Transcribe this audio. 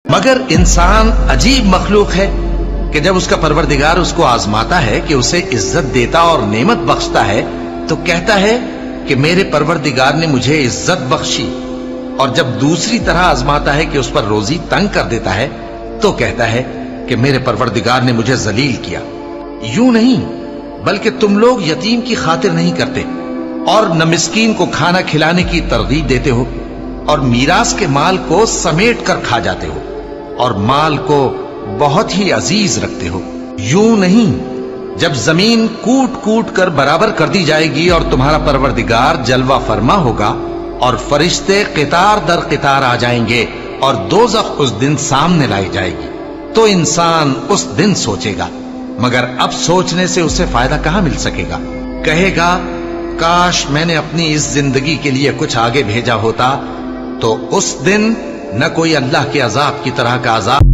مگر انسان عجیب مخلوق ہے کہ جب اس کا پروردگار اس کو آزماتا ہے کہ اسے عزت دیتا اور نعمت بخشتا ہے تو کہتا ہے کہ میرے پروردگار نے مجھے عزت بخشی، اور جب دوسری طرح آزماتا ہے کہ اس پر روزی تنگ کر دیتا ہے تو کہتا ہے کہ میرے پروردگار نے مجھے ذلیل کیا۔ یوں نہیں، بلکہ تم لوگ یتیم کی خاطر نہیں کرتے اور نہ مسکین کو کھانا کھلانے کی ترغیب دیتے ہو، اور میراث کے مال کو سمیٹ کر کھا جاتے ہو اور مال کو بہت ہی عزیز رکھتے ہو۔ یوں نہیں، جب زمین کوٹ کوٹ کر برابر کر دی جائے گی اور تمہارا پروردگار جلوہ فرما ہوگا اور فرشتے قطار در قطار آ جائیں گے اور دوزخ اس دن سامنے لائی جائے گی، تو انسان اس دن سوچے گا، مگر اب سوچنے سے اسے فائدہ کہاں مل سکے گا؟ کہے گا کاش میں نے اپنی اس زندگی کے لیے کچھ آگے بھیجا ہوتا، تو اس دن نہ کوئی اللہ کے عذاب کی طرح کا عذاب